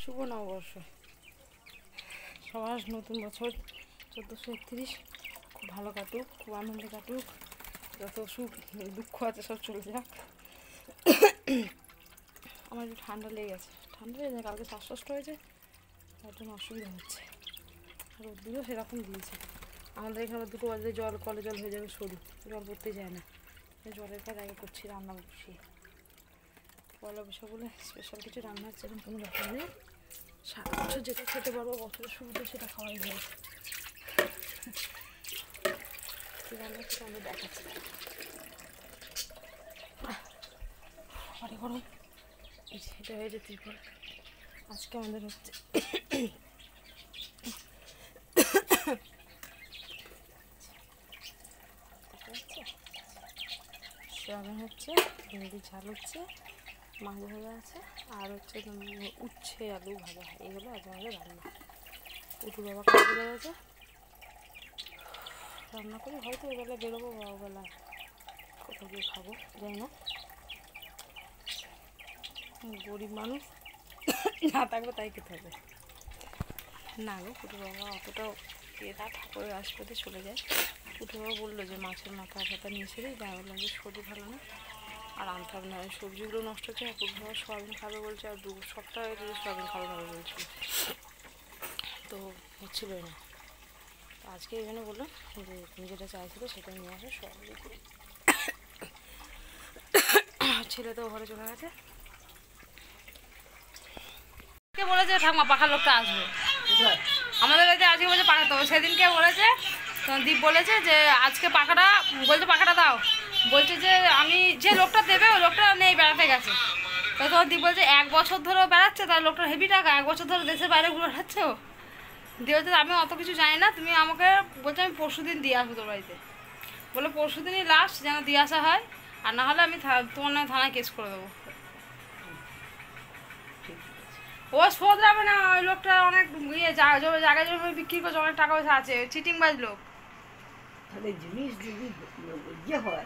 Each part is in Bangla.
শুভ নববর্ষ, সবার নতুন বছর 1431 খুব ভালো কাটুক, খুব আনন্দে কাটুক, যত সুখ দুঃখ আছে সব চলে যাক। আমার একটু ঠান্ডা লেগে গেছে, কালকে শ্বাসকষ্ট হয়েছে, তার জন্য অসুবিধা হচ্ছে। আর রোদ্দুরও সেরকম দিয়েছে। আমাদের এখানে 2টো বাজলে জল, কলে জল হয়ে যাবে সরু, জল পড়তে যায় না। জলের কাজ আগে করছি, রান্না বসিয়ে। পয়লা বৈশাখ বলে স্পেশাল কিছু রান্না হচ্ছে, এরকম কোনো ব্যাপার নেই। সারা বছর যেটা খেতে পারবো বছরের শুরুতে সেটা খাওয়াই ভালো। রান্না হচ্ছে আমাদের দেখাচ্ছি, অনেক গরম। এটা হয়েছে ত্রিপল। আজকে আমাদের হচ্ছে সয়াবিন হচ্ছে, ভেন্ডি ঝাল হচ্ছে, মাছ ভাজা আছে, আর হচ্ছে উচ্ছে আলু ভাজা। এইগুলো আজ আমাদের রান্না। পুটু বাবা কাজে বেরোছে, রান্না করি। হয়তো এবেলা বেরোবো, বাবাবেলা কোথাও গিয়ে খাবো, যাই না। গরিব মানুষ, না থাকবে তাই খেতে হবে। না গো, পুটু বাবা অতটাও দিয়ে না, ঠাকুরের আসপাতে চলে যায়। পুটু বাবা বললো যে মাছের মাথা ফাতা নিয়ে এসে দিই, তাই বললাম যে শরীর ভালো না, আর আনতে হবে না। সবজিগুলো নষ্ট হচ্ছে। আর পুটু বাবা সয়াবিন খাবে বলছে, আর 2 সপ্তাহ আগে সয়াবিন খাবে বলছিল, তো হচ্ছিলই না। তো আজকে এই জন্য বললাম যে তুমি যেটা চাইছিল সেটা নিয়ে আসো, সয়াবিন করি। ছেলে তো ঘরে চলে গেছে। কে বলেছে ঠাকুমা পাখার লোকটা আসবে আমাদের বাড়িতে আজকে, বলছে পাখা। তো সেদিনকে বলেছে, তো দীপ বলেছে যে আজকে পাখাটা, বলছে পাখাটা দাও। বলছে যে আমি যে লোকটা দেবে ওই লোকটা নেই, বেড়াতে গেছে। তো তোমার দীপ বলছে 1 বছর ধরে বেড়াচ্ছে, তার লোকটা হেভি টাকা, 1 বছর ধরে দেশের বাইরে ঘুরে বেড়াচ্ছে ও। দিয়ে বলছে আমি অত কিছু জানি না, তুমি আমাকে বলছে আমি পরশুদিন দিয়ে আসবো তোর বাড়িতে। বলে পরশুদিনই লাস্ট যেন দিয়ে আসা হয়, আর না হলে আমি তোমার নামে থানায় কেস করে দেবো। ও শোধ যাবে না, ওই লোকটা অনেক ইয়ে জায়গা জমি বিক্রি করছে, অনেক টাকা পয়সা আছে, চিটিংবাজ লোক। তাহলে জিনিস যদি ইয়ে হয়,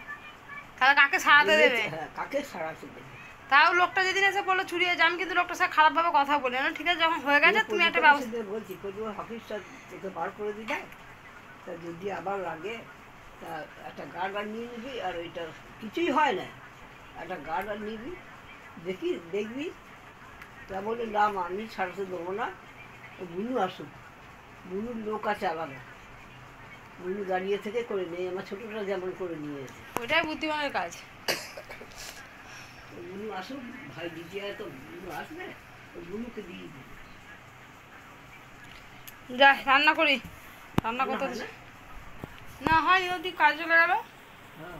তাহলে কাকে সারাতে দেবে? কাকে সারাতে দেবে? তাও লোকটা যেদিন এসে বললো চুরি হয়েছে, আমি কিন্তু লোকটার সাথে খারাপভাবে কথা বলি না, ঠিক আছে? যখন হয়ে গেছে তুমি একটা ব্যবস্থা। বলছি অফিসটা তোকে বার করে দিতে, তা যদি আবার লাগে তা একটা গার্ড নিয়ে নিবি, আর ওইটা কিছুই হয় না, একটা গার্ড নিবি, দেখবি তা বলে নাম আমি সারাতে দেবো না, বুনু আসুক, বুনুর লোক আছে আলাদা, বুনু দাঁড়িয়ে থেকে করে নেই, আমার ছোটোটা যেমন করে নিয়েছে। ওইটাই বুদ্ধিমানের কাজ। বুনু আসুক, ভাই দ্বিতীয় তো বুনু আসবে, ওই বুনুকে দিয়ে দিবি। যা রান্না করি, রান্না করতে না হয় যদি কাজ চলে গেল। হ্যাঁ,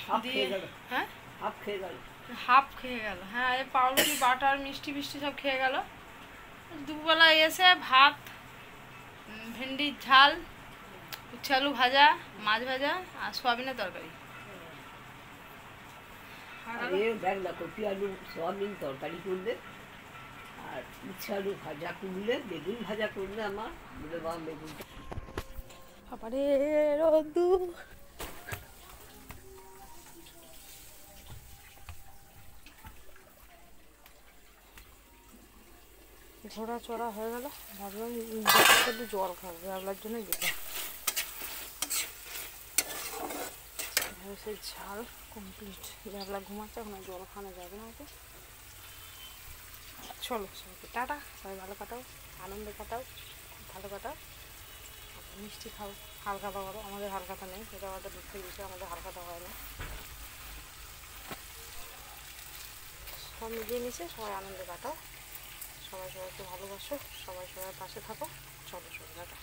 হাফ খেয়ে গেল। হ্যাঁ, হাফ খেয়ে গেল। হাফ খেয়ে গেল। হ্যাঁ, এই পাউরুটি বাটার মিষ্টি মিষ্টি সব খেয়ে গেল। দুপুরবেলা এসে ভাত, ভেন্ডির ঝাল, উচ্ছে আলু ভাজা, মাছ ভাজা, আর সোয়াবিনের তরকারি। দেখলা কপি আলু সোয়াবিন তরকারি করলে, আর উচ্ছে আলু ভাজা করলে, বেগুন ভাজা করলে, আমার বলে বাবা বেগুনটা আবারে রোদ্দুর। ঘোরা চড়া হয়ে গেল, ভাবলাম একটু জল খাবো, ভাবলার জন্য গেলাম। সেই ঝাল কমপ্লিট, ভাবলা ঘুমাচ্ছে, এখন জল খাওয়ানো যাবে না ওকে। চলো সবাইকে টাটা, সবাই ভালো কাটাও, আনন্দে কাটাও, খুব ভালো কাটাও, মিষ্টি খাও, হালখাতা করো। আমাদের হালখাতা নেই, সেটা আমাদের দুধ থেকে গেছে, আমাদের হালখাতা হয় না। সব মিলিয়ে মিশে সবাই আনন্দে কাটাও, সবাই সবাইকে ভালোবাসো, সবাই সবার পাশে থাকো। চলো সবাই টাটা।